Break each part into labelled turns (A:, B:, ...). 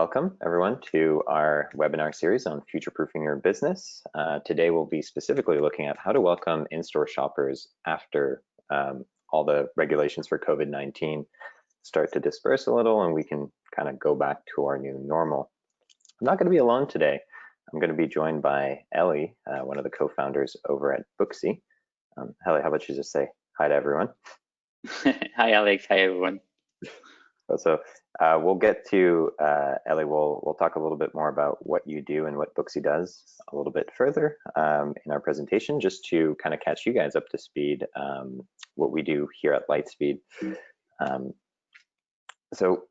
A: Welcome everyone to our webinar series on future-proofing your business. Today we'll be specifically looking at how to welcome in-store shoppers after all the regulations for COVID-19 start to disperse a little and we can kind of go back to our new normal. I'm not going to be alone today. I'm going to be joined by Ellie, one of the co-founders over at booxi. Ellie, how about you just say hi to everyone?
B: Hi, Alex. Hi, everyone.
A: So we'll get to Ellie. We'll talk a little bit more about what you do and what booxi does a little bit further in our presentation, just to kind of catch you guys up to speed what we do here at Lightspeed. So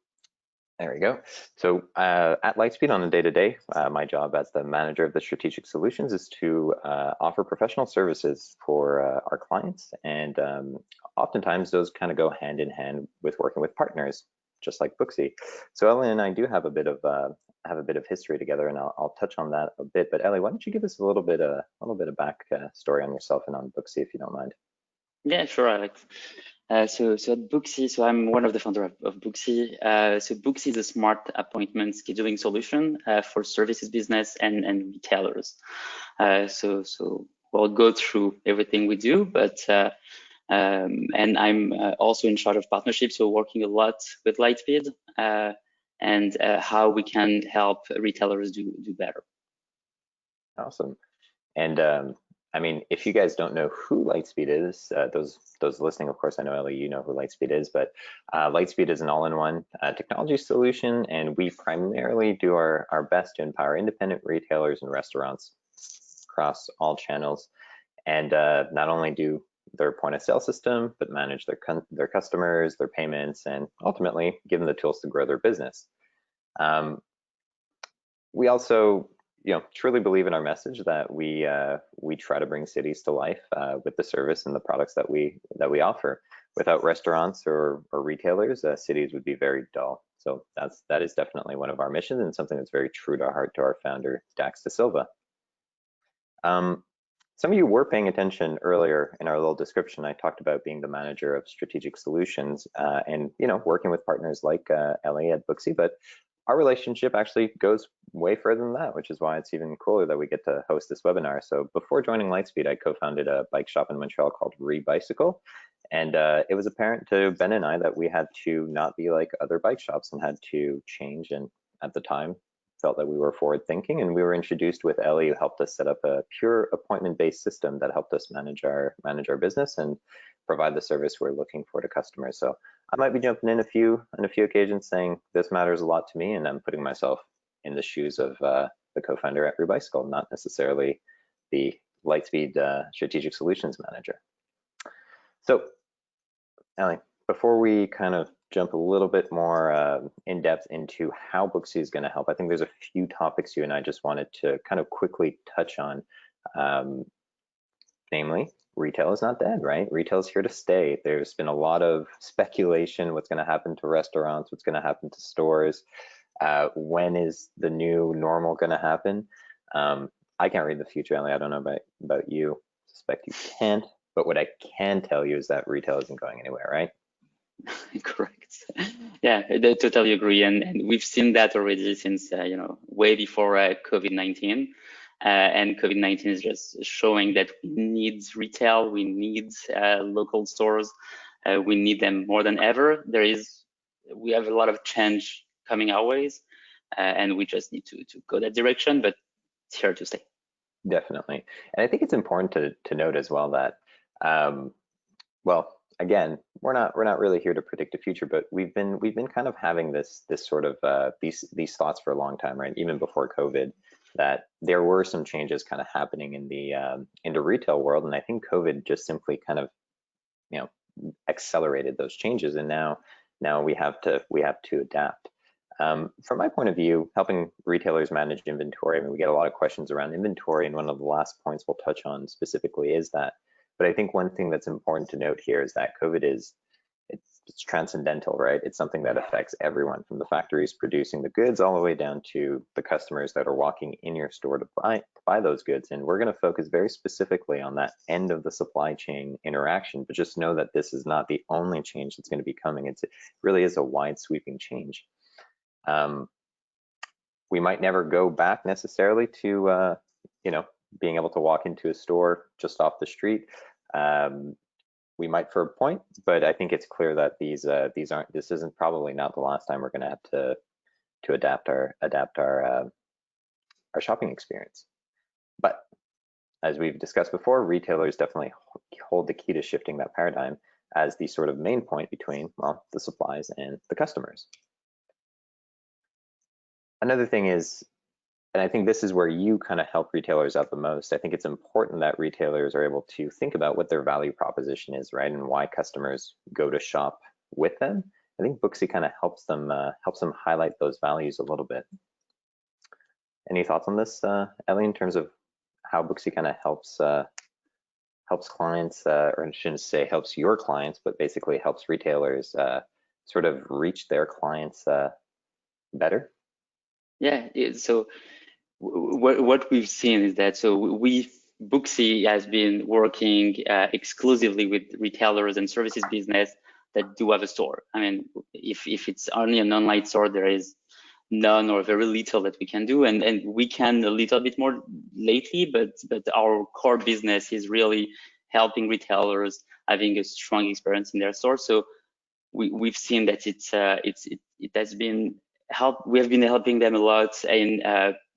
A: there we go. So at Lightspeed on a day-to-day, my job as the manager of the strategic solutions is to offer professional services for our clients, and oftentimes those kind of go hand in hand with working with partners, just like booxi. So Ellie and I do have a bit of history together, and I'll touch on that a bit. But Ellie, why don't you give us a little bit of back story on yourself and on booxi, if you don't mind?
B: Yeah, sure, Alex. So at booxi, so I'm one of the founders of booxi. So booxi is a smart appointment scheduling solution for services business and retailers. So we'll go through everything we do, but and I'm also in charge of partnerships, so working a lot with Lightspeed and how we can help retailers do better.
A: Awesome. And I mean, if you guys don't know who Lightspeed is, those listening, of course, I know Ellie, you know who Lightspeed is, but Lightspeed is an all-in-one technology solution, and we primarily do our best to empower independent retailers and restaurants across all channels, and not only do their point of sale system, but manage their customers, their payments, and ultimately give them the tools to grow their business. We also truly believe in our message that we try to bring cities to life with the service and the products that we offer. Without restaurants or retailers, cities would be very dull. So that is definitely one of our missions and something that's very true to our heart, to our founder, Dax Da Silva. Some of you were paying attention earlier in our little description. I talked about being the manager of strategic solutions and working with partners like Ellie at booxi, but our relationship actually goes way further than that, which is why it's even cooler that we get to host this webinar. So before joining Lightspeed, I co-founded a bike shop in Montreal called Bicycle, and it was apparent to Ben and I that we had to not be like other bike shops and had to change. And at the time, felt that we were forward thinking, and we were introduced with Ellie, who helped us set up a pure appointment-based system that helped us manage our business and provide the service we're looking for to customers. So I might be jumping in a few occasions saying this matters a lot to me, and I'm putting myself in the shoes of the co-founder at Bicycle, not necessarily the Lightspeed strategic solutions manager. So Ellie, before we kind of jump a little bit more in depth into how booxi is going to help, I think there's a few topics you and I just wanted to kind of quickly touch on. Namely, retail is not dead, right? Retail is here to stay. There's been a lot of speculation, what's going to happen to restaurants, what's going to happen to stores, when is the new normal going to happen? I can't read the future, Ellie. I don't know about you. I suspect you can't, but what I can tell you is that retail isn't going anywhere, right?
B: Correct. Yeah, I totally agree, and we've seen that already since way before COVID-19. And COVID-19 is just showing that we need retail, we need local stores, we need them more than ever. We have a lot of change coming our ways, and we just need to go that direction, but it's here to stay.
A: Definitely, and I think it's important to note as well that, well, again, we're not really here to predict the future, but we've been kind of having this sort of these thoughts for a long time, right? Even before COVID, that there were some changes kind of happening in the retail world, and I think COVID just simply kind of accelerated those changes, and now we have to adapt. From my point of view, helping retailers manage inventory, I mean, we get a lot of questions around inventory, and one of the last points we'll touch on specifically is that. But I think one thing that's important to note here is that COVID it's transcendental, right? It's something that affects everyone, from the factories producing the goods all the way down to the customers that are walking in your store to buy those goods. And we're going to focus very specifically on that end of the supply chain interaction, but just know that this is not the only change that's going to be coming. It really is a wide sweeping change. We might never go back necessarily to, you know, being able to walk into a store just off the street. We might for a point, but I think it's clear that this isn't probably not the last time we're going to have to adapt our shopping experience. But as we've discussed before, retailers definitely hold the key to shifting that paradigm as the sort of main point between, well, the supplies and the customers. Another thing is, and I think this is where you kind of help retailers out the most, I think it's important that retailers are able to think about what their value proposition is, right? And why customers go to shop with them. I think booxi kind of helps them highlight those values a little bit. Any thoughts on this, Ellie, in terms of how booxi kind of helps clients, or I shouldn't say helps your clients, but basically helps retailers sort of reach their clients better?
B: Yeah, so what we've seen is that booxi has been working exclusively with retailers and services business that do have a store. I mean, if it's only an online store, there is none or very little that we can do, and we can a little bit more lately, but our core business is really helping retailers having a strong experience in their store. So we've seen that it has been we have been helping them a lot in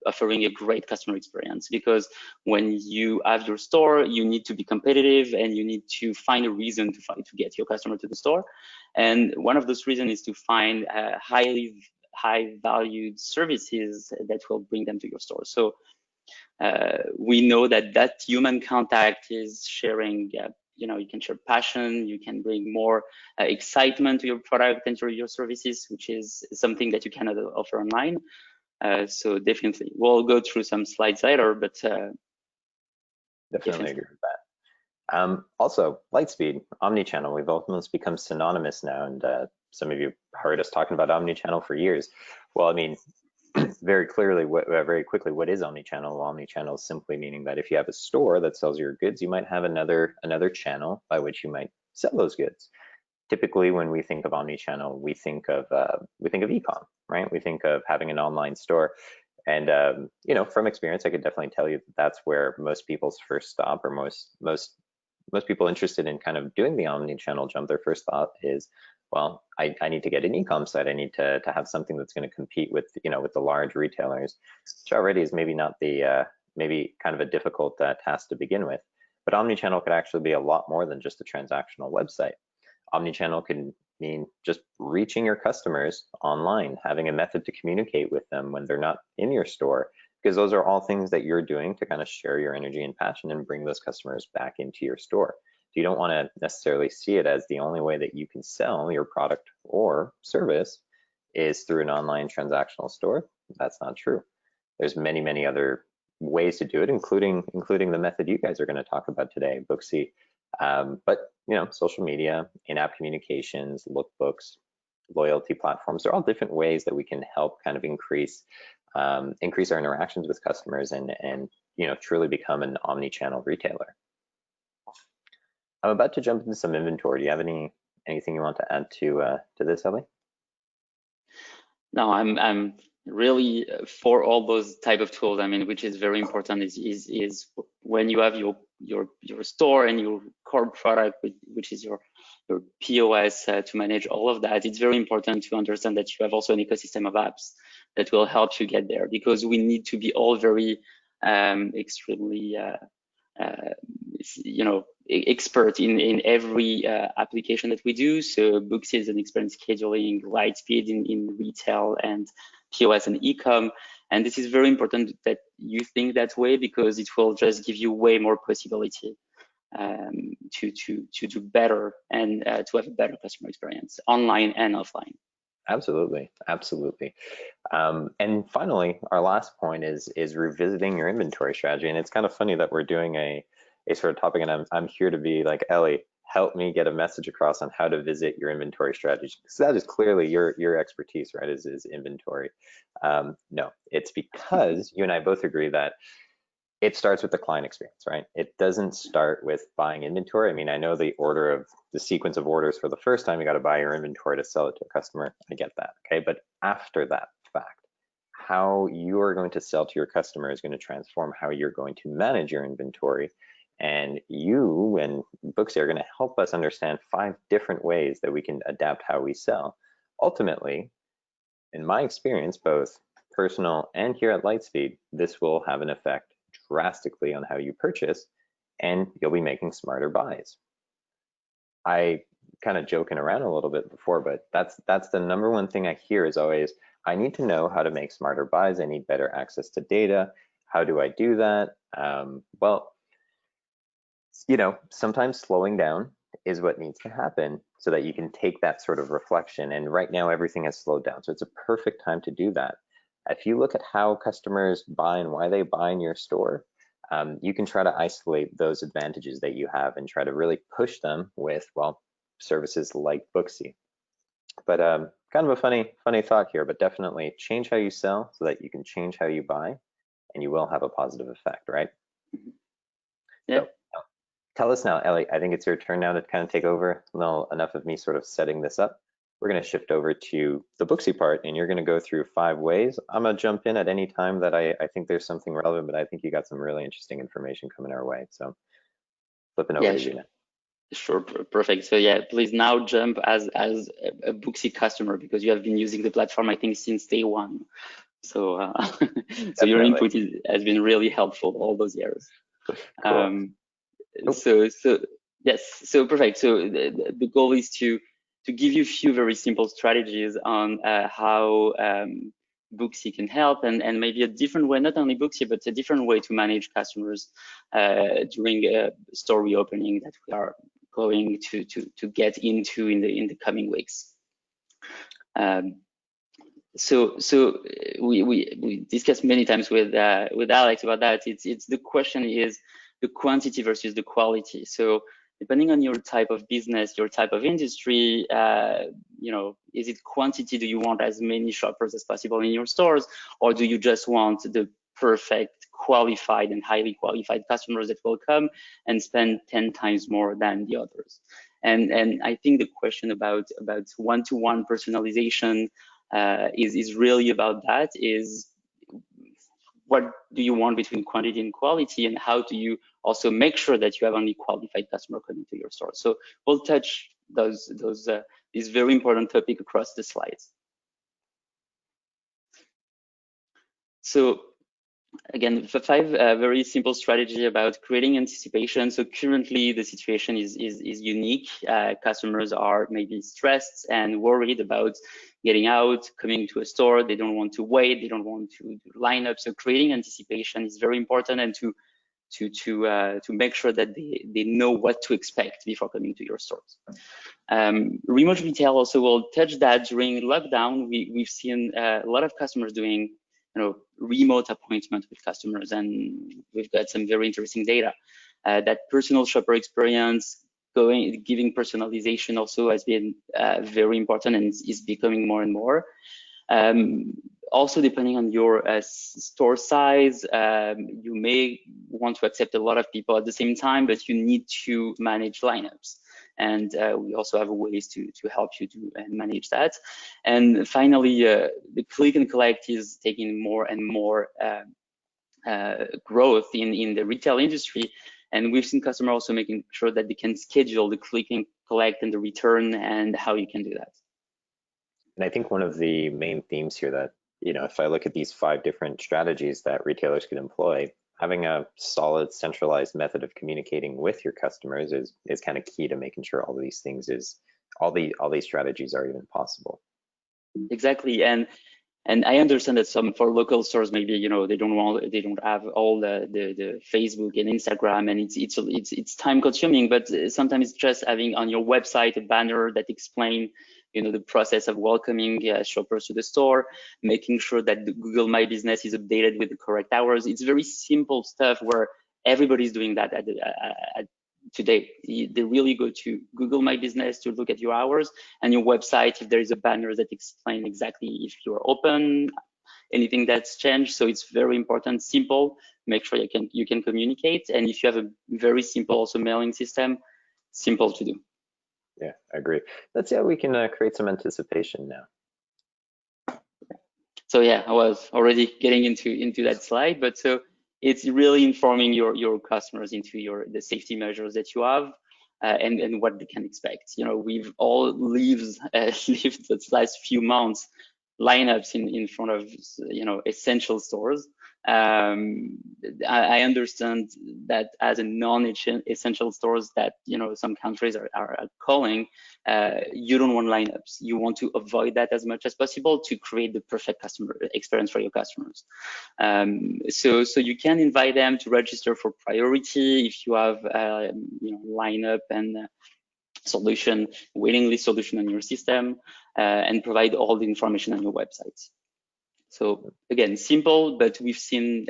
B: offering a great customer experience, because when you have your store, you need to be competitive and you need to find a reason to get your customer to the store. And one of those reasons is to find high valued services that will bring them to your store. So we know that human contact is sharing, you can share passion, you can bring more excitement to your product and to your services, which is something that you cannot offer online. So definitely, we'll go through some slides later, but
A: definitely agree with that. Also, Lightspeed, omnichannel, we've almost become synonymous now, and some of you heard us talking about omnichannel for years. Well, I mean, very quickly, what is omnichannel? Well, omnichannel is simply meaning that if you have a store that sells your goods, you might have another channel by which you might sell those goods. Typically, when we think of omnichannel, we think of e-com, right? We think of having an online store, and from experience, I could definitely tell you that that's where most people's first stop, or most people interested in kind of doing the omnichannel jump, their first thought is, well, I need to get an e-com site. I need to have something that's going to compete with with the large retailers, which already is maybe not the maybe kind of a difficult task to begin with. But omnichannel could actually be a lot more than just a transactional website. Omnichannel can mean just reaching your customers online, having a method to communicate with them when they're not in your store, because those are all things that you're doing to kind of share your energy and passion and bring those customers back into your store. So you don't want to necessarily see it as the only way that you can sell your product or service is through an online transactional store. That's not true. There's many other ways to do it, including the method you guys are going to talk about today, booxi. But social media, in-app communications, lookbooks, loyalty platforms, they're all different ways that we can help kind of increase our interactions with customers and truly become an omni-channel retailer. I'm about to jump into some inventory. Do you have anything you want to add to this, Ellie?
B: No, I'm really for all those type of tools. I mean, which is very important is when you have your store and your core product, which is your POS to manage all of that. It's very important to understand that you have also an ecosystem of apps that will help you get there, because we need to be all very extremely expert in every application that we do. So booxi is an expert in scheduling, Lightspeed in retail and POS and e-com. And this is very important that you think that way, because it will just give you way more possibility to do better and to have a better customer experience online and offline.
A: Absolutely. And finally, our last point is revisiting your inventory strategy. And it's kind of funny that we're doing a sort of topic, and I'm here to be like, Ellie, help me get a message across on how to visit your inventory strategy. So that is clearly your expertise, right? Is inventory. No, it's because you and I both agree that it starts with the client experience, right? It doesn't start with buying inventory. I mean, I know the sequence of orders for the first time, you got to buy your inventory to sell it to a customer. I get that, okay? But after that fact, how you are going to sell to your customer is going to transform how you're going to manage your inventory. And you and booxi are going to help us understand 5 different ways that we can adapt how we sell. Ultimately, in my experience, both personal and here at Lightspeed, this will have an effect drastically on how you purchase, and you'll be making smarter buys. I kind of joking around a little bit before, but that's the number one thing I hear is always, I need to know how to make smarter buys. I need better access to data. How do I do that? Well, you know, sometimes slowing down is what needs to happen so that you can take that sort of reflection. And right now, everything has slowed down. So it's a perfect time to do that. If you look at how customers buy and why they buy in your store, you can try to isolate those advantages that you have and try to really push them with, well, services like booxi. But kind of a funny thought here, but definitely change how you sell so that you can change how you buy, and you will have a positive effect, right?
B: Yeah.
A: So, tell us now, Ellie, I think it's your turn now to kind of take over. Well, enough of me sort of setting this up. We're going to shift over to the booxi part, and you're going to go through 5 ways. I'm going to jump in at any time that I think there's something relevant, but I think you got some really interesting information coming our way. So flipping over to you now.
B: Sure, perfect. So yeah, please now jump as a booxi customer, because you have been using the platform, I think, since day 1. So so your input has been really helpful all those years.
A: Cool.
B: So yes, so perfect. So the goal is to give you a few very simple strategies on how booxi can help, and maybe a different way, not only booxi, but a different way to manage customers during a store reopening that we are going to get into in the coming weeks. So we discussed many times with Alex about that. It's the question is the quantity versus the quality. So depending on your type of business, your type of industry, you know, is it quantity? Do you want as many shoppers as possible in your stores, or do you just want the perfect, qualified and highly qualified customers that will come and spend 10 times more than the others? And I think the question about one-to-one personalization is really about that. Is what do you want between quantity and quality, and how do you also make sure that you have only qualified customer coming to your store? So we'll touch this very important topic across the slides. So again, 5 very simple strategy about creating anticipation. So currently the situation is unique. Customers are maybe stressed and worried about getting out, coming to a store. They don't want to wait. They don't want to line up. So creating anticipation is very important, and to make sure that they know what to expect before coming to your stores. Remote retail also will touch that. During lockdown, we've seen a lot of customers doing, you know, remote appointment with customers, and we've got some very interesting data. That personal shopper experience, giving personalization also has been very important and is becoming more and more. Also, depending on your store size, you may want to accept a lot of people at the same time, but you need to manage lineups. And we also have ways to help you to manage that. And finally, the click and collect is taking more and more growth in the retail industry. And we've seen customers also making sure that they can schedule the click and collect and the return, and how you can do that.
A: And I think one of the main themes here that, you know, if I look at these 5 different strategies that retailers could employ, having a solid centralized method of communicating with your customers is kind of key to making sure all of these things all these strategies are even possible.
B: Exactly. And I understand that for local stores, maybe, you know, they don't have all the Facebook and Instagram, and it's time consuming, but sometimes it's just having on your website a banner that explain, you know, the process of welcoming shoppers to the store, making sure that the Google My Business is updated with the correct hours. It's very simple stuff where everybody's doing that today. They really go to Google My Business to look at your hours, and your website, if there is a banner that explains exactly if you're open, anything that's changed. So it's very important, simple, make sure you can communicate. And if you have a very simple also mailing system, simple to do.
A: Yeah, I agree. Let's see how we can create some anticipation now.
B: So yeah, I was already getting into that slide, but so it's really informing your customers into the safety measures that you have, and what they can expect. You know, we've all lived the last few months lineups in front of, you know, essential stores. I understand that as a non-essential stores that, you know, some countries are calling, you don't want lineups. You want to avoid that as much as possible to create the perfect customer experience for your customers. So you can invite them to register for priority if you have, you know, lineup and solution, waiting list solution on your system, and provide all the information on your website. So again, simple, but we've seen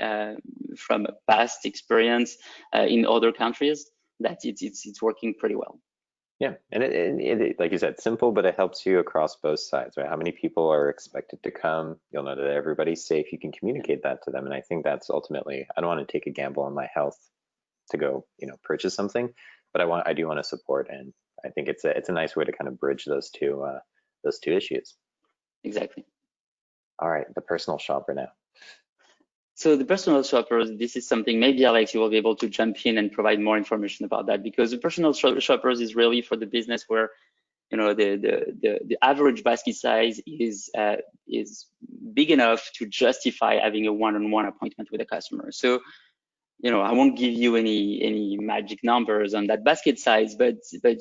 B: from a past experience in other countries that it's working pretty well.
A: Yeah, and it, like you said, simple, but it helps you across both sides, right? How many people are expected to come? You'll know that everybody's safe. You can communicate that to them, and I think that's ultimately. I don't want to take a gamble on my health to go, you know, purchase something, but I do want to support, and I think it's a nice way to kind of bridge those two issues.
B: Exactly.
A: All right, the personal shopper now.
B: So the personal shoppers, this is something maybe Alex, you will be able to jump in and provide more information about that, because the personal shoppers is really for the business where, you know, the average basket size is big enough to justify having a one-on-one appointment with a customer. So, you know, I won't give you any magic numbers on that basket size, but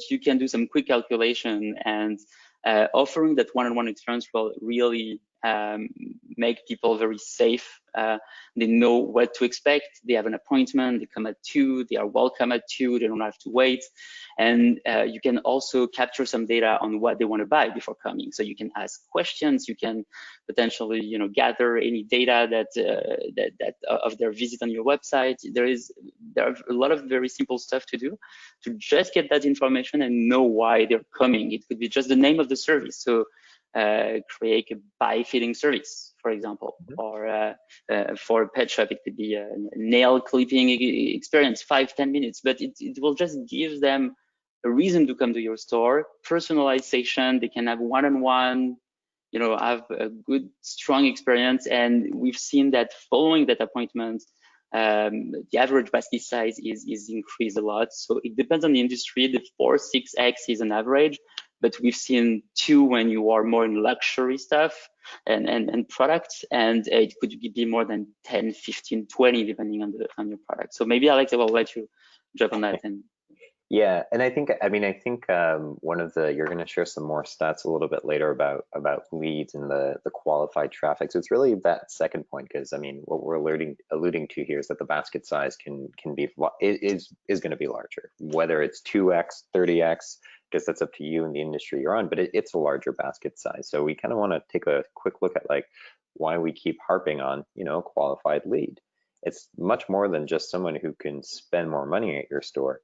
B: you can do some quick calculation, and offering that one-on-one experience will really make people very safe. They know what to expect. They have an appointment. They come at 2. They are welcome at 2. They don't have to wait. And you can also capture some data on what they want to buy before coming. So you can ask questions. You can potentially, you know, gather any data that of their visit on your website. There are a lot of very simple stuff to do to just get that information and know why they're coming. It could be just the name of the service. So create a bike fitting service, for example, or for a pet shop, it could be a nail clipping experience, 5-10 minutes, but it will just give them a reason to come to your store. Personalization, they can have one-on-one, you know, have a good, strong experience. And we've seen that following that appointment, the average basket size is increased a lot. So it depends on the industry. The 4-6x is an average, but we've seen 2 when you are more in luxury stuff and products, and it could be more than 10, 15, 20 depending on your product. So maybe Alex, I will let you jump on that. And
A: yeah, and I think one of the, you're going to share some more stats a little bit later about leads and the qualified traffic. So it's really that second point, because I mean what we're alluding to here is that the basket size can be is going to be larger, whether it's 2x, 30x. Guess that's up to you and the industry you're on, but it's a larger basket size. So we kind of want to take a quick look at like why we keep harping on, you know, qualified lead. It's much more than just someone who can spend more money at your store.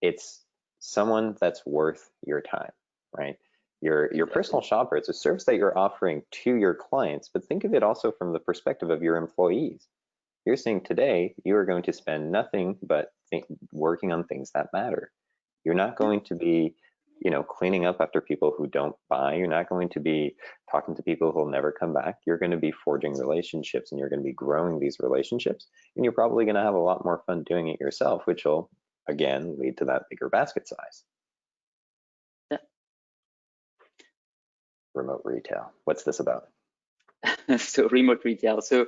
A: It's someone that's worth your time, right? Your personal shopper, it's a service that you're offering to your clients, but think of it also from the perspective of your employees. You're saying today you are going to spend nothing but working on things that matter. You're not going to be, you know, cleaning up after people who don't buy. You're not going to be talking to people who'll never come back. You're going to be forging relationships, and you're going to be growing these relationships, and you're probably going to have a lot more fun doing it yourself, which will again lead to that bigger basket size.
B: yeah.
A: Remote retail, what's this about?
B: So remote retail. So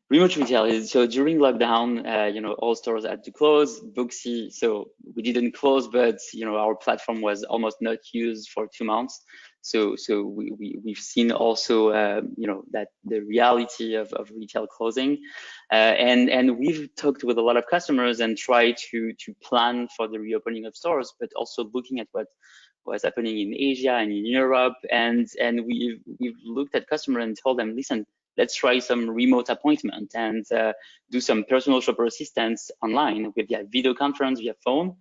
B: remote retail is, so during lockdown, you know, all stores had to close. booxi, so we didn't close, but you know, our platform was almost not used for 2 months. So we've seen also, you know, that the reality of retail closing, and we've talked with a lot of customers and tried to plan for the reopening of stores, but also looking at what was happening in Asia and in Europe, and we've looked at customers and told them, listen, let's try some remote appointment and do some personal shopper assistance online via video conference, via phone.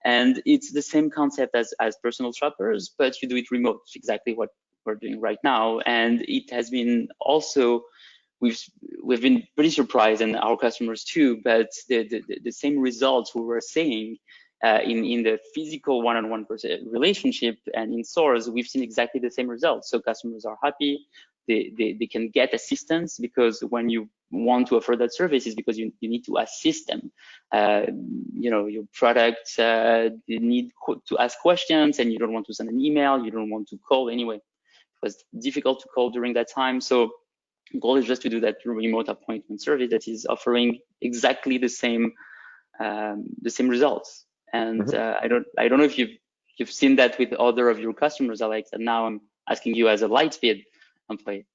B: And it's the same concept as personal shoppers, but you do it remote, exactly what we're doing right now. And it has been also, we've been pretty surprised, and our customers too, but the same results we were seeing in the physical one-on-one relationship and in stores, we've seen exactly the same results. So customers are happy, they can get assistance, because when you want to offer that service is because you need to assist them. Your product they need to ask questions, and you don't want to send an email, you don't want to call anyway. It was difficult to call during that time. So the goal is just to do that remote appointment service that is offering exactly the same results. And I don't know if you've seen that with other of your customers, Alex, and now I'm asking you as a Lightspeed employee.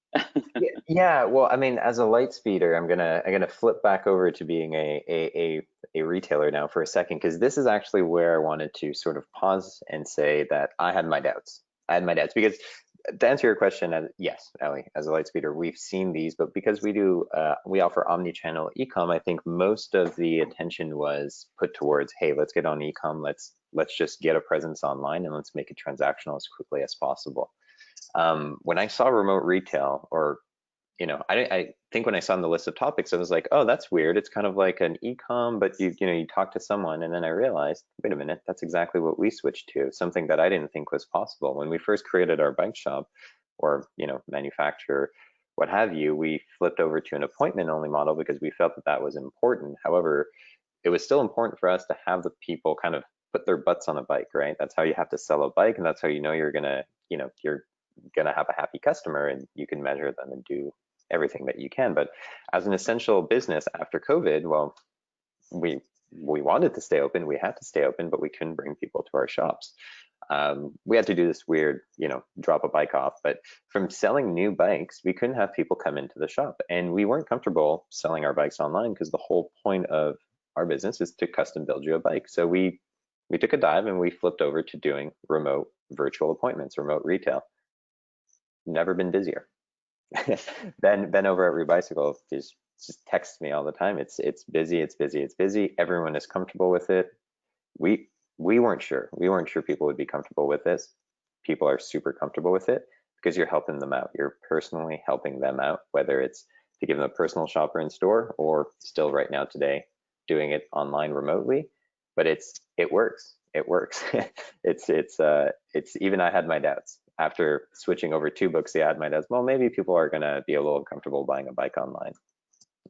A: Yeah, well, I mean, as a Lightspeeder, I'm gonna flip back over to being a retailer now for a second, because this is actually where I wanted to sort of pause and say that I had my doubts. Because to answer your question, yes, Ellie, as a Lightspeeder, we've seen these, but because we offer omni-channel ecom, I think most of the attention was put towards, hey, let's get on ecom, let's just get a presence online, and let's make it transactional as quickly as possible. When I saw remote retail, or I think when I saw on the list of topics, I was like, oh, that's weird. It's kind of like an ecom, but you talk to someone, and then I realized, wait a minute, that's exactly what we switched to, something that I didn't think was possible. When we first created our bike shop, or manufacturer, what have you, we flipped over to an appointment only model because we felt that was important. However, it was still important for us to have the people kind of put their butts on a bike, right? That's how you have to sell a bike, and that's how you're gonna have a happy customer, and you can measure them and do everything that you can. But as an essential business after COVID, well, we wanted to stay open, we had to stay open, but we couldn't bring people to our shops. We had to do this weird, drop a bike off. But from selling new bikes, we couldn't have people come into the shop, and we weren't comfortable selling our bikes online, because the whole point of our business is to custom build you a bike. So we took a dive, and we flipped over to doing remote virtual appointments, remote retail. Never been busier. Ben over at Rebicycle just texts me all the time. It's busy. Everyone is comfortable with it. We weren't sure. We weren't sure people would be comfortable with this. People are super comfortable with it because you're helping them out. You're personally helping them out, whether it's to give them a personal shopper in store, or still right now today doing it online remotely. But it works. It works. It's even I had my doubts. After switching over to booxi, I had my doubts. Well, maybe people are going to be a little uncomfortable buying a bike online.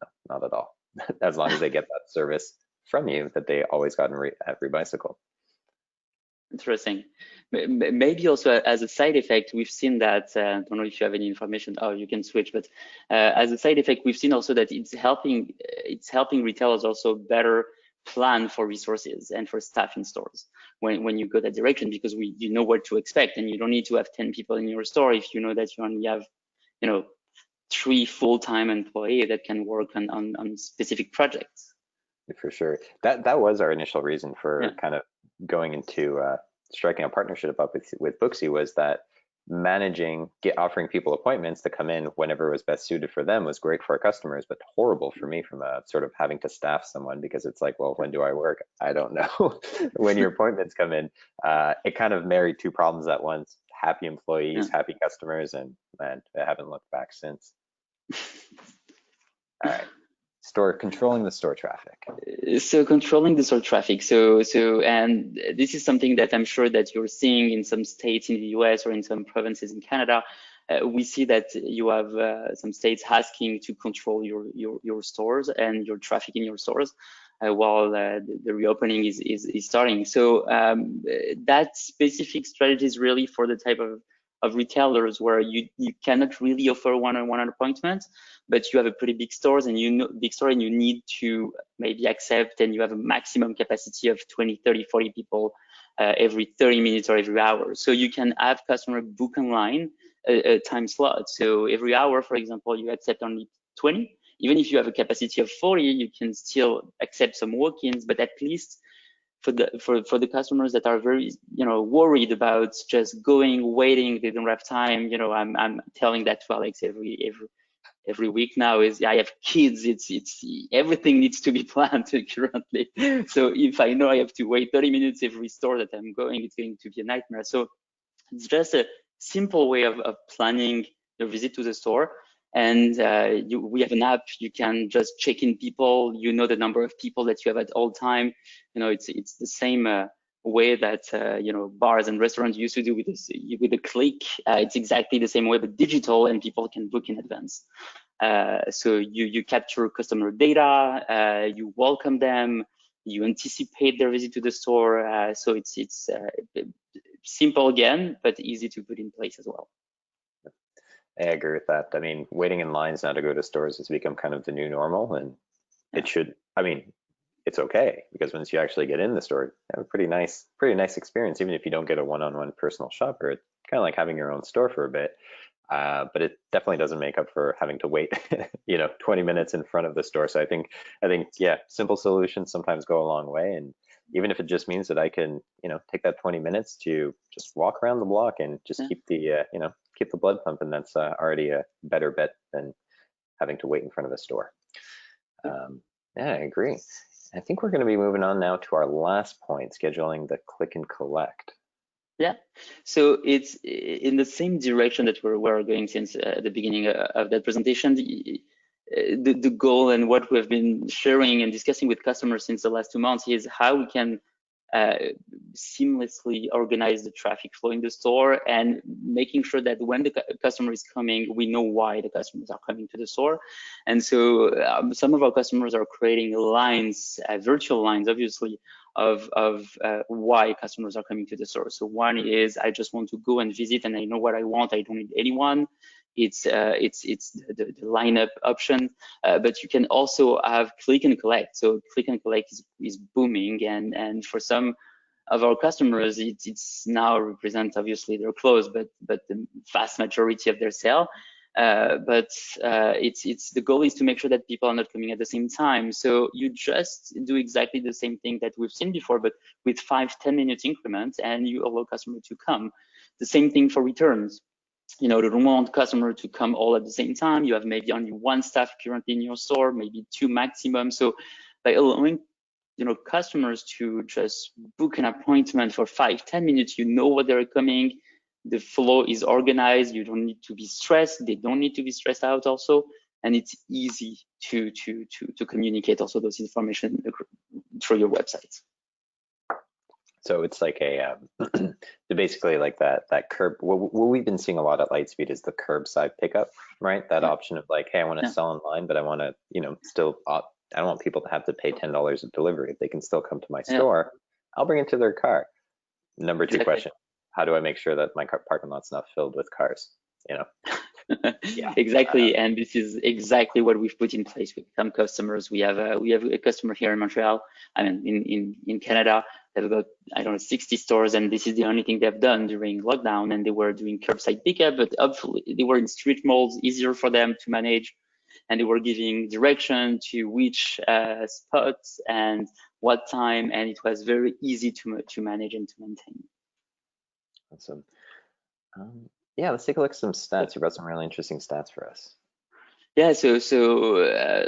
A: No, not at all. As long as they get that service from you that they always got at Rebicycle.
B: Interesting. Maybe also as a side effect, we've seen that, I don't know if you have any information, you can switch, but as a side effect, we've seen also that it's helping retailers also better plan for resources and for staff in stores when you go that direction, because you know what to expect, and you don't need to have 10 people in your store if you know that you only have 3 full-time employees that can work on specific projects.
A: For sure. That was our initial reason for kind of going into striking a partnership up with booxi, was that offering people appointments to come in whenever it was best suited for them was great for our customers, but horrible for me from a sort of having to staff someone, because it's like, well, when do I work? I don't know. When your appointments come in, it kind of married 2 problems at once: happy employees, happy customers, and I haven't looked back since. All right. Controlling the store traffic.
B: So controlling the store traffic. And this is something that I'm sure that you're seeing in some states in the US or in some provinces in Canada. We see that you have some states asking to control your stores and your traffic in your stores while the reopening is starting. So that specific strategy is really for the type of retailers where you cannot really offer one-on-one appointments, but you have a pretty big store, and you need to maybe accept, and you have a maximum capacity of 20, 30, 40 people every 30 minutes or every hour. So you can have customer book online a time slot. So every hour, for example, you accept only 20. Even if you have a capacity of 40, you can still accept some walk-ins, but at least for the customers that are very worried about just going, waiting, they don't have time. I'm telling that to Alex every week now, is I have kids. It's everything needs to be planned currently. So if I know I have to wait 30 minutes every store that I'm going, it's going to be a nightmare. So it's just a simple way of planning your visit to the store. And we have an app. You can just check in people. The number of people that you have at all time. It's the same way that bars and restaurants used to do with a click. It's exactly the same way, but digital, and people can book in advance. So you capture customer data, you welcome them, you anticipate their visit to the store. So it's simple again, but easy to put in place as well.
A: I agree with that. I mean, waiting in lines now to go to stores has become kind of the new normal, and it should, I mean, it's okay, because once you actually get in the store, you have a pretty nice experience, even if you don't get a one-on-one personal shopper. It's kind of like having your own store for a bit. But it definitely doesn't make up for having to wait, 20 minutes in front of the store. So I think, yeah, simple solutions sometimes go a long way. And even if it just means that I can, take that 20 minutes to just walk around the block and just keep the, keep the blood pumping, that's already a better bet than having to wait in front of a store. Yeah, I agree. I think we're going to be moving on now to our last point, scheduling the click and collect.
B: Yeah, so it's in the same direction that we're going since the beginning of that presentation. The goal and what we've been sharing and discussing with customers since the last 2 months is how we can seamlessly organize the traffic flow in the store, and making sure that when the customer is coming, we know why the customers are coming to the store. And so some of our customers are creating lines, virtual lines, obviously, of why customers are coming to the store. So one is, I just want to go and visit, and I know what I want. I don't need anyone. It's the lineup option, but you can also have click and collect. So click and collect is booming, and for some of our customers, it's now represents obviously their close, but the vast majority of their sale. It's the goal is to make sure that people are not coming at the same time. So you just do exactly the same thing that we've seen before, but with 5-10 minute increments, and you allow customer to come. The same thing for returns. You don't want customer to come all at the same time. You have maybe only one staff currently in your store, maybe 2 maximum. So by allowing customers to just book an appointment for 5-10 minutes, what they're coming, the flow is organized, you don't need to be stressed, they don't need to be stressed out also, and it's easy to communicate also those information through your website.
A: So it's like basically like that curb. What we've been seeing a lot at Lightspeed is the curbside pickup, right? That option of like, hey, I want to sell online, but I want to, still, I don't want people to have to pay $10 of delivery. If they can still come to my store, I'll bring it to their car. Number 2 question: how do I make sure that my parking lot's not filled with cars?
B: Exactly, and this is exactly what we've put in place with some customers. We have a customer here in Montreal. I mean, in Canada, they've got 60 stores, and this is the only thing they've done during lockdown. And they were doing curbside pickup, but hopefully they were in street malls, easier for them to manage, and they were giving direction to which spots and what time, and it was very easy to manage and to maintain.
A: Awesome. Yeah, let's take a look at some stats. You brought some really interesting stats for us.
B: Yeah, so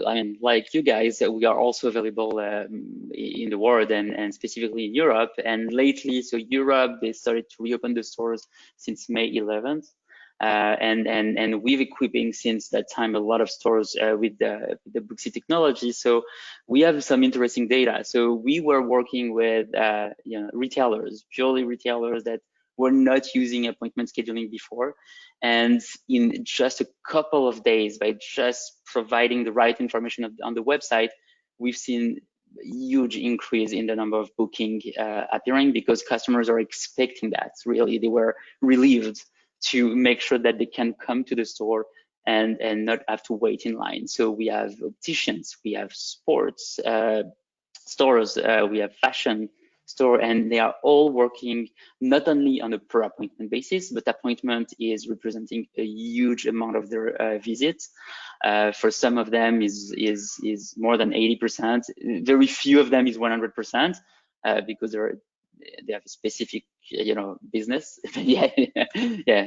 B: I mean, like you guys, we are also available in the world and specifically in Europe. And lately, so Europe, they started to reopen the stores since May 11th. And we've equipping since that time a lot of stores with the booxi technology. So we have some interesting data. So we were working with retailers, purely retailers that were not using appointment scheduling before. And in just a couple of days, by just providing the right information on the website, we've seen a huge increase in the number of booking appearing, because customers are expecting that. Really, they were relieved to make sure that they can come to the store and not have to wait in line. So we have opticians, we have sports stores, we have fashion store, and they are all working not only on a per appointment basis, but appointment is representing a huge amount of their visits. For some of them is more than 80%. Very few of them is 100%, because they have a specific business. yeah,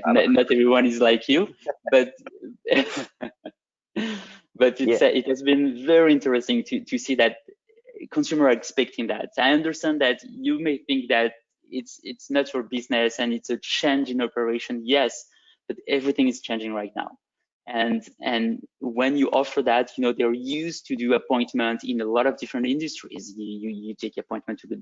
B: not everyone is like you, but it has been very interesting to see that consumers are expecting that. I understand that you may think that it's not your business and it's a change in operation. Yes, but everything is changing right now, And when you offer that, they're used to do appointment in a lot of different industries. You take appointment to go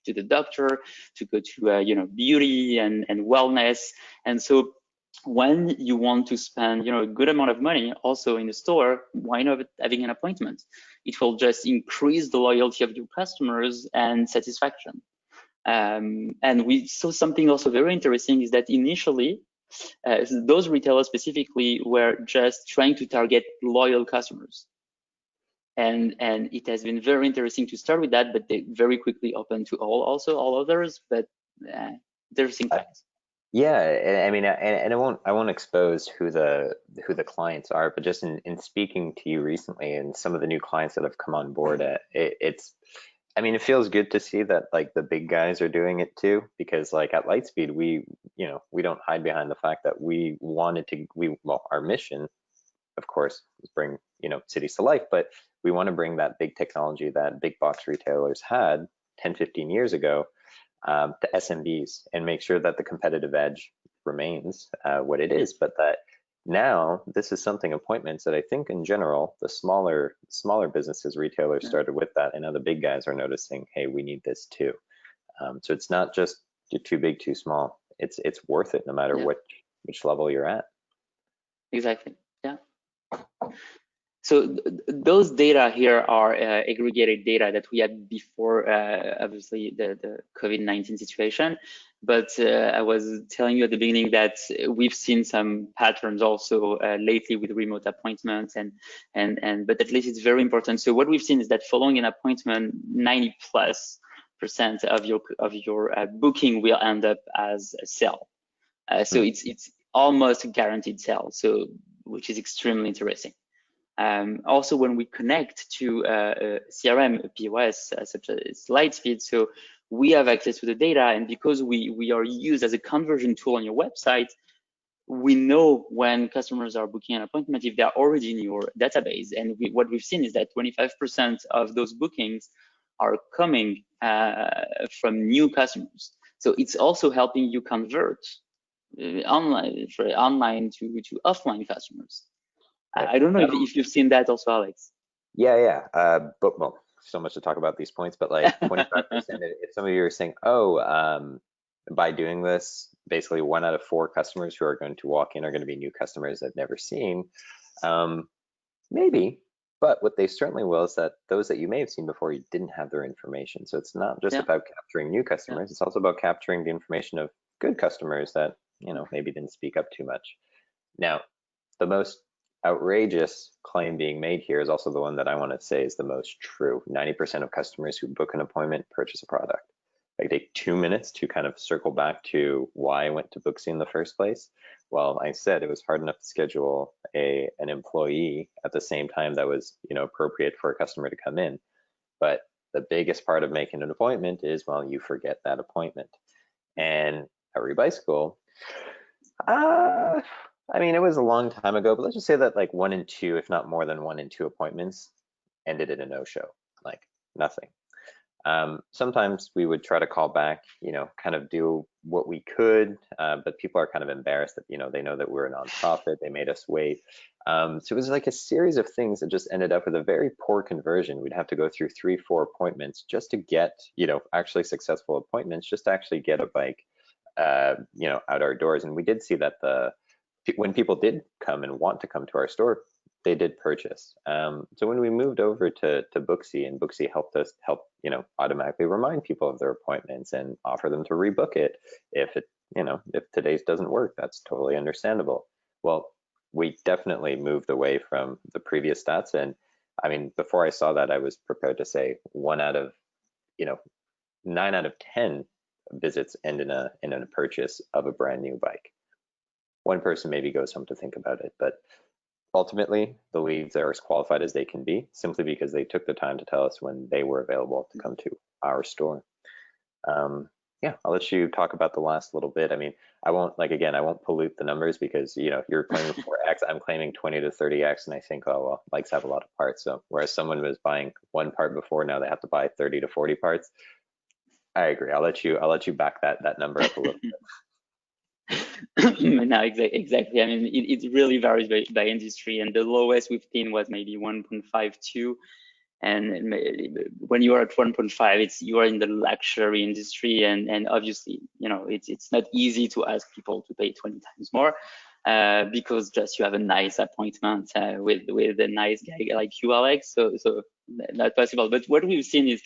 B: to the doctor, to go to beauty and wellness. And so when you want to spend a good amount of money also in the store, why not having an appointment? It will just increase the loyalty of your customers and satisfaction. And we saw something also very interesting is that initially those retailers specifically were just trying to target loyal customers. And it has been very interesting to start with that, but they very quickly opened to all others, but interesting times.
A: Yeah, I mean, and I won't expose who the clients are, but just in speaking to you recently and some of the new clients that have come on board, I mean, it feels good to see that like the big guys are doing it too, because like at Lightspeed, we don't hide behind the fact that our mission, of course, is bring cities to life, but we want to bring that big technology that big box retailers had 10, 15 years ago to SMBs and make sure that the competitive edge remains what it is, but that now this is something appointments that I think in general the smaller businesses, retailers started with that, and now the big guys are noticing, hey, we need this too. So it's not just you're too big, too small. It's worth it no matter which level you're at.
B: Exactly. Yeah. So those data here are aggregated data that we had before, obviously, the COVID-19 situation. But I was telling you at the beginning that we've seen some patterns also lately with remote appointments, but at least it's very important. So what we've seen is that following an appointment, 90+% of your booking will end up as a sale. So it's almost a guaranteed sale. So which is extremely interesting. Also, when we connect to CRM, POS, such as Lightspeed, so we have access to the data, and because we are used as a conversion tool on your website, we know when customers are booking an appointment if they are already in your database. And what we've seen is that 25% of those bookings are coming from new customers. So it's also helping you convert online to offline customers. I don't know if you've seen that also, Alex.
A: Yeah. But well, so much to talk about these points, but like 25%, if some of you are saying, by doing this, basically 1 out of 4 customers who are going to walk in are going to be new customers I've never seen. Maybe, but what they certainly will is that those that you may have seen before, you didn't have their information. So it's not just about capturing new customers, it's also about capturing the information of good customers that, maybe didn't speak up too much. Now, the most outrageous claim being made here is also the one that I want to say is the most true. 90% of customers who book an appointment purchase a product. I take 2 minutes to kind of circle back to why I went to booxi in the first place. Well, I said it was hard enough to schedule an employee at the same time that was appropriate for a customer to come in. But the biggest part of making an appointment is, well, you forget that appointment. And at Rebicycle, I mean, it was a long time ago, but let's just say that like 1 in 2, if not more than 1 in 2 appointments ended in a no-show, like nothing. Sometimes we would try to call back, kind of do what we could, but people are kind of embarrassed that, they know that we're a nonprofit, they made us wait. So it was like a series of things that just ended up with a very poor conversion. We'd have to go through 3, 4 appointments just to get, actually successful appointments, just to actually get a bike, out our doors. And we did see that when people did come and want to come to our store, they did purchase. So when we moved over to booxi, and booxi helped automatically remind people of their appointments and offer them to rebook it if today's doesn't work. That's totally understandable. Well, we definitely moved away from the previous stats, and I mean, before I saw that, I was prepared to say 9 out of 10 visits end in a purchase of a brand new bike. One person maybe goes home to think about it, but ultimately the leads are as qualified as they can be, simply because they took the time to tell us when they were available to come to our store. I'll let you talk about the last little bit. I mean, I won't pollute the numbers, because you're claiming 4x, I'm claiming 20 to 30x, and I think, oh well, bikes have a lot of parts. So whereas someone was buying 1 part before, now they have to buy 30 to 40 parts. I agree. I'll let you back that number up a little bit.
B: No, exactly. I mean, it really varies by industry, and the lowest we've seen was maybe 1.52. And when you are at 1.5, you are in the luxury industry, and obviously, you know, it's not easy to ask people to pay 20 times more, because just you have a nice appointment with a nice guy like you, Alex. So not possible. But what we've seen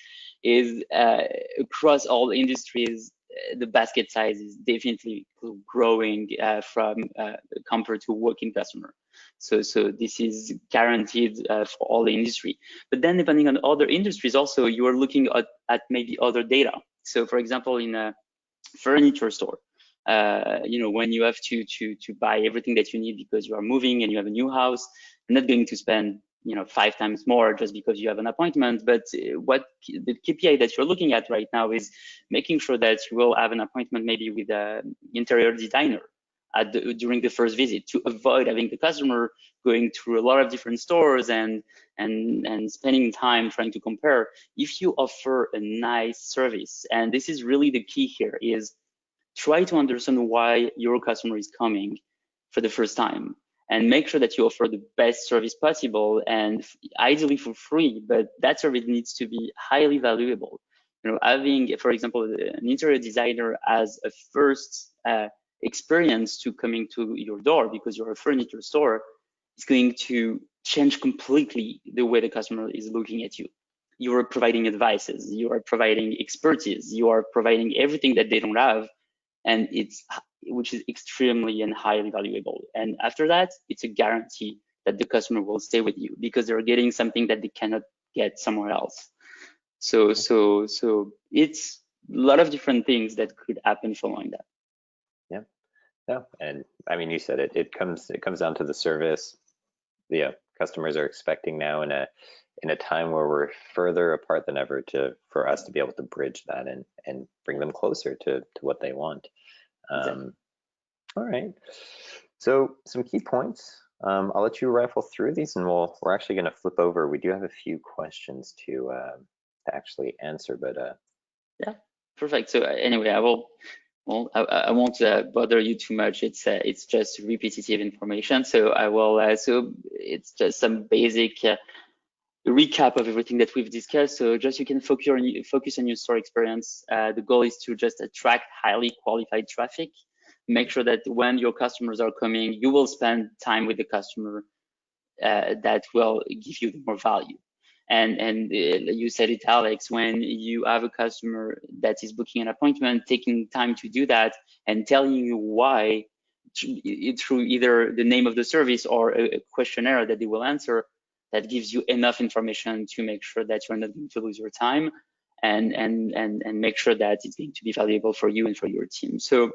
B: is across all industries, the basket size is definitely growing from compared to working customer. So this is guaranteed for all the industry. But then depending on other industries also, you are looking at maybe other data. So for example, in a furniture store, you know, when you have to buy everything that you need because you are moving and you have a new house, you're not going to spend, you know, 5 times more just because you have an appointment. But what the KPI that you're looking at right now is making sure that you will have an appointment maybe with an interior designer during the first visit, to avoid having the customer going through a lot of different stores and spending time trying to compare. If you offer a nice service, and this is really the key here, is try to understand why your customer is coming for the first time, and make sure that you offer the best service possible, and ideally for free, but that service needs to be highly valuable. You know, having, for example, an interior designer as a first experience to coming to your door because you're a furniture store is going to change completely the way the customer is looking at you. You are providing advices, you are providing expertise, you are providing everything that they don't have, and which is extremely and highly valuable. And after that, it's a guarantee that the customer will stay with you because they're getting something that they cannot get somewhere else. So it's a lot of different things that could happen following that.
A: Yeah, no, and I mean, you said it. It comes down to the service. Yeah, customers are expecting now in a time where we're further apart than ever for us to be able to bridge that and bring them closer to what they want.
B: Exactly.
A: All right. So some key points. I'll let you rifle through these, and we're actually going to flip over. We do have a few questions to actually answer, but
B: Yeah, perfect. So anyway, I will. Well, I won't bother you too much. It's just repetitive information. So I will. So it's just some basic recap of everything that we've discussed. So just you can focus on your store experience. The goal is to just attract highly qualified traffic. Make sure that when your customers are coming, you will spend time with the customer that will give you more value. And you said it, Alex, when you have a customer that is booking an appointment, taking time to do that and telling you why through either the name of the service or a questionnaire that they will answer, that gives you enough information to make sure that you're not going to lose your time, and make sure that it's going to be valuable for you and for your team. So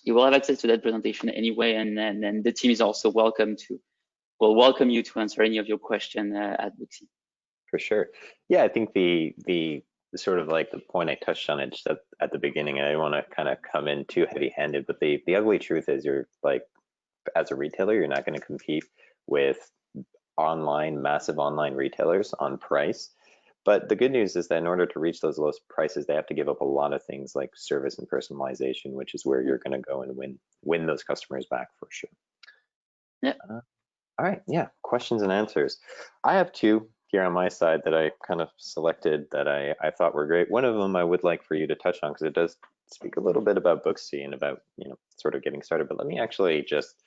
B: you will have access to that presentation anyway, and the team is also welcome you to answer any of your question at booxi.
A: for sure. Yeah, I think the sort of like the point I touched on it just at the beginning, and I don't want to kind of come in too heavy-handed, but the ugly truth is you're like, as a retailer, you're not going to compete with massive online retailers on price. But the good news is that in order to reach those lowest prices, they have to give up a lot of things like service and personalization, which is where you're going to go and win those customers back for sure.
B: Yeah.
A: All right, yeah, questions and answers. I have two here on my side that I kind of selected that I thought were great. One of them I would like for you to touch on because it does speak a little bit about booxi and about, you know, sort of getting started. But let me actually just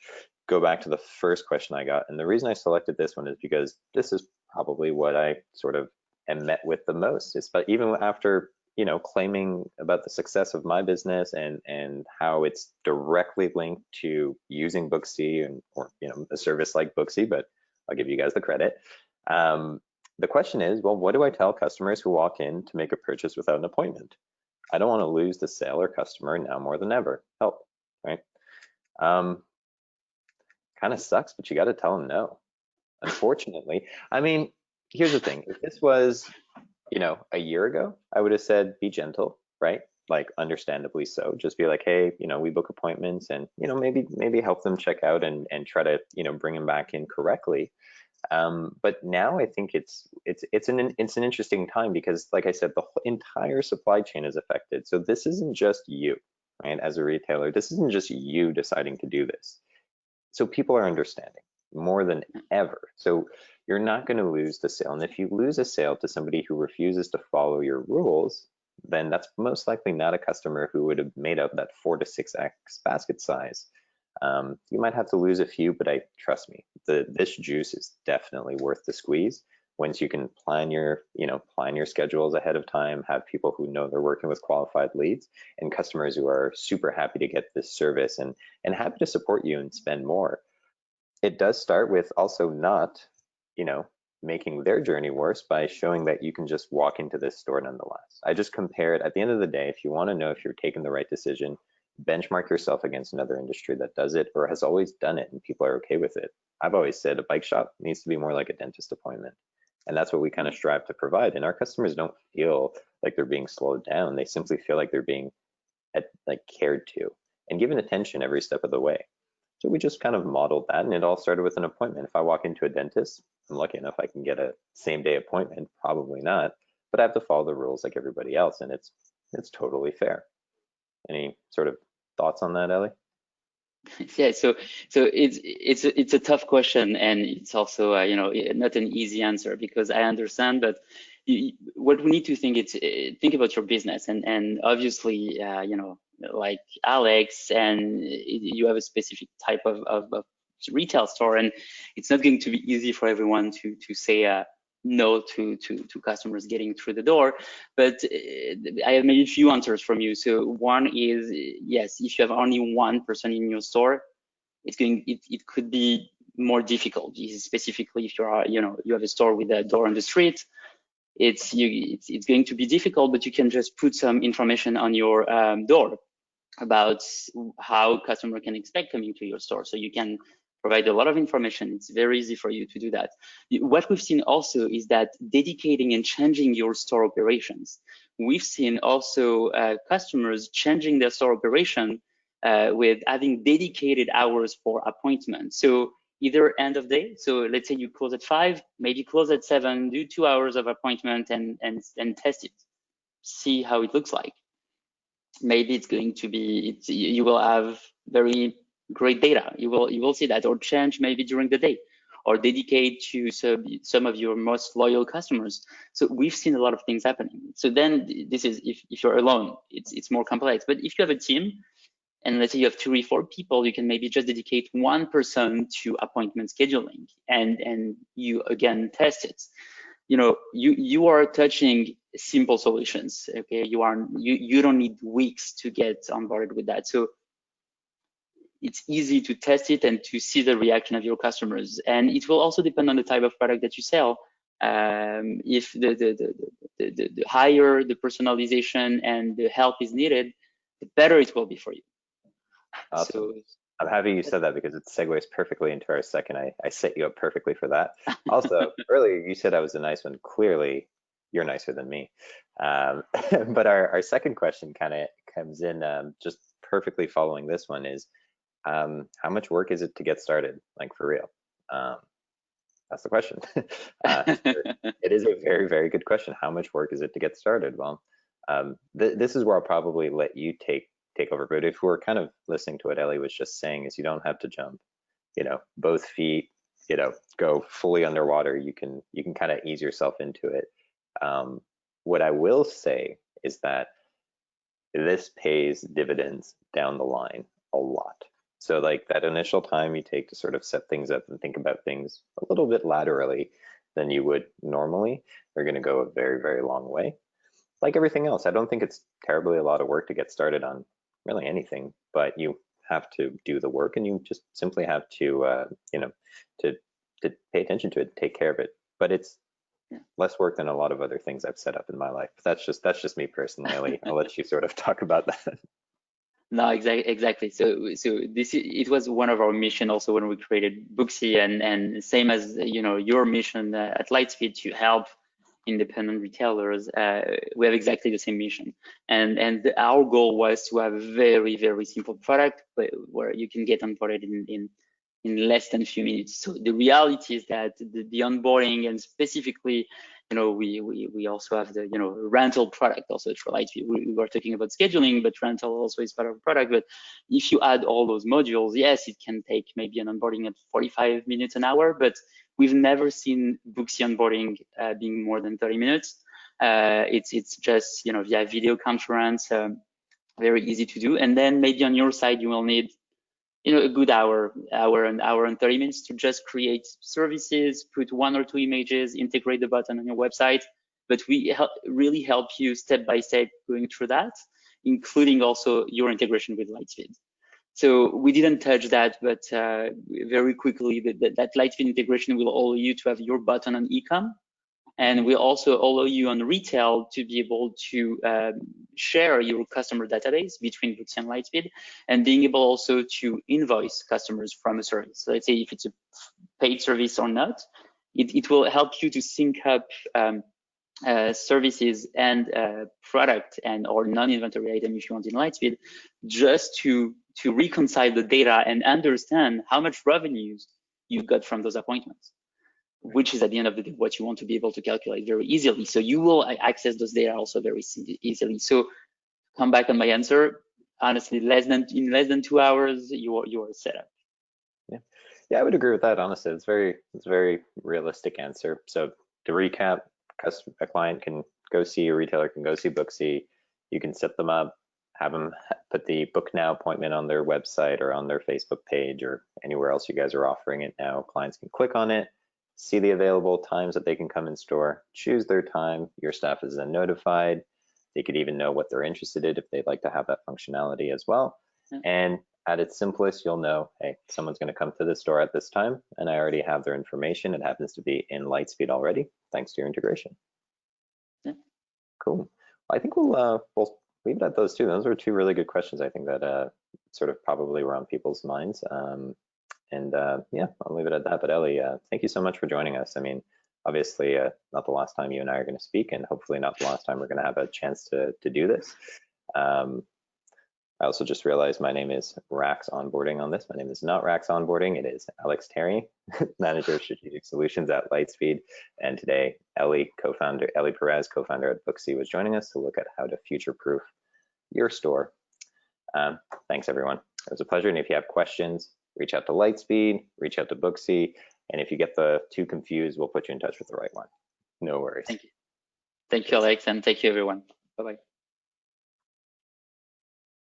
A: go back to the first question I got. And the reason I selected this one is because this is probably what I sort of am met with the most. It's, but even after, you know, claiming about the success of my business and how it's directly linked to using booxi or, you know, a service like booxi, but I'll give you guys the credit. The question is, well, what do I tell customers who walk in to make a purchase without an appointment? I don't want to lose the sale or customer now more than ever. Help, right? Kind of sucks, but you got to tell them no. Unfortunately, I mean, here's the thing. If this was, you know, a year ago, I would have said be gentle, right? Like understandably so. Just be like, hey, you know, we book appointments and, you know, maybe help them check out and try to, you know, bring them back in correctly. But now I think it's an interesting time because, like I said, the whole entire supply chain is affected. So this isn't just you, right? As a retailer, this isn't just you deciding to do this. So people are understanding more than ever. So you're not going to lose the sale. And if you lose a sale to somebody who refuses to follow your rules, then that's most likely not a customer who would have made up that 4 to 6x basket size. You might have to lose a few, but trust me, this juice is definitely worth the squeeze. Once you can plan your schedules ahead of time, have people who know they're working with qualified leads, and customers who are super happy to get this service and happy to support you and spend more. It does start with also not, making their journey worse by showing that you can just walk into this store nonetheless. I just compare it. At the end of the day, if you want to know if you're taking the right decision, benchmark yourself against another industry that does it or has always done it and people are okay with it. I've always said a bike shop needs to be more like a dentist appointment. And that's what we kind of strive to provide. And our customers don't feel like they're being slowed down. They simply feel like they're being cared to and given attention every step of the way. So we just kind of modeled that, and it all started with an appointment. If I walk into a dentist, I'm lucky enough I can get a same day appointment, probably not, but I have to follow the rules like everybody else, and it's totally fair. Any sort of thoughts on that, Ellie?
B: Yeah, so it's a tough question, and it's also not an easy answer, because I understand, but what we need to think about your business, and obviously like Alex, and you have a specific type of retail store, and it's not going to be easy for everyone to say no to customers getting through the door. But I have maybe a few answers from you. So one is, yes, if you have only one person in your store, it could be more difficult, specifically if you have a store with a door on the street. It's going to be difficult, but you can just put some information on your door about how customer can expect coming to your store. So you can provide a lot of information. It's very easy for you to do that. What we've seen also is that dedicating and changing your store operations. We've seen also customers changing their store operation with having dedicated hours for appointments. So either end of day, so let's say you close at 5, maybe close at 7, do 2 hours of appointment and test it, see how it looks like. Maybe it's going to be, you will have very great data. You will see that, or change maybe during the day, or dedicate to some of your most loyal customers. So we've seen a lot of things happening. So then this is if you're alone, it's more complex. But if you have a team, and let's say you have 3 or 4 people, you can maybe just dedicate one person to appointment scheduling, and you again test it. You are touching simple solutions. Okay, you don't need weeks to get onboarded with that. So it's easy to test it and to see the reaction of your customers. And it will also depend on the type of product that you sell. If the higher the personalization and the help is needed, the better it will be for you.
A: Awesome.
B: So,
A: I'm happy you said that, because it segues perfectly into our second. I set you up perfectly for that. Also, earlier you said I was a nice one. Clearly, you're nicer than me. But our second question kind of comes in just perfectly following this one is, how much work is it to get started? Like, for real? That's the question. It is a very, very good question. How much work is it to get started? Well, this is where I'll probably let you take over. But if we're kind of listening to what Ellie was just saying, is you don't have to jump, both feet, go fully underwater. You can kind of ease yourself into it. What I will say is that this pays dividends down the line a lot. So like that initial time you take to sort of set things up and think about things a little bit laterally than you would normally, are going to go a very, very long way. Like everything else, I don't think it's terribly a lot of work to get started on really anything, but you have to do the work, and you just simply have to, to pay attention to it, take care of it. But it's less work than a lot of other things I've set up in my life. That's just me personally. I'll let you sort of talk about that.
B: No, exactly. So it was one of our mission also when we created booxi, and same as your mission at Lightspeed to help independent retailers. We have exactly the same mission, and our goal was to have a very, very simple product where you can get onboarded in in less than a few minutes. So the reality is that the onboarding, and specifically, we also have the rental product also for Lightspeed. We were talking about scheduling, but rental also is part of the product. But if you add all those modules, yes, it can take maybe an onboarding at 45 minutes, an hour, but we've never seen booxi onboarding being more than 30 minutes. It's just via video conference, very easy to do. And then maybe on your side you will need a good hour and 30 minutes to just create services, put 1 or 2 images, integrate the button on your website. But we really help you step by step going through that, including also your integration with Lightspeed. So we didn't touch that, but very quickly, that Lightspeed integration will allow you to have your button on e-com, and will also allow you on retail to be able to share your customer database between booxi and Lightspeed, and being able also to invoice customers from a service. So let's say if it's a paid service or not, it will help you to sync up services and product and or non-inventory item if you want in Lightspeed, just to reconcile the data and understand how much revenues you got from those appointments, which is at the end of the day what you want to be able to calculate very easily. So you will access those data also very easily. So come back on my answer. Honestly, in less than 2 hours, you are set up.
A: Yeah, I would agree with that. Honestly, it's a very realistic answer. So to recap, a client can go see, a retailer can go see booxi. You can set them up, have them put the book now appointment on their website or on their Facebook page or anywhere else you guys are offering it now. Clients can click on it, see the available times that they can come in store, choose their time. Your staff is then notified. They could even know what they're interested in if they'd like to have that functionality as well. And at its simplest, you'll know, hey, someone's going to come to the store at this time, and I already have their information. It happens to be in Lightspeed already, thanks to your integration.
B: Yeah.
A: Cool. Well, I think we'll leave it at those two. Those were 2 really good questions, I think, that sort of probably were on people's minds. Yeah, I'll leave it at that. But Ellie, thank you so much for joining us. I mean, obviously, not the last time you and I are going to speak, and hopefully not the last time we're going to have a chance to do this. I also just realized my name is Rax Onboarding on this. My name is not Rax Onboarding. It is Alex Terry, Manager of Strategic Solutions at Lightspeed. And today, Ellie Perez, co-founder at booxi, was joining us to look at how to future-proof your store. Thanks, everyone. It was a pleasure. And if you have questions, reach out to Lightspeed, reach out to booxi. And if you get the 2 confused, we'll put you in touch with the right one. No worries.
B: Thank you. Thank you, Alex, and thank you, everyone. Bye-bye.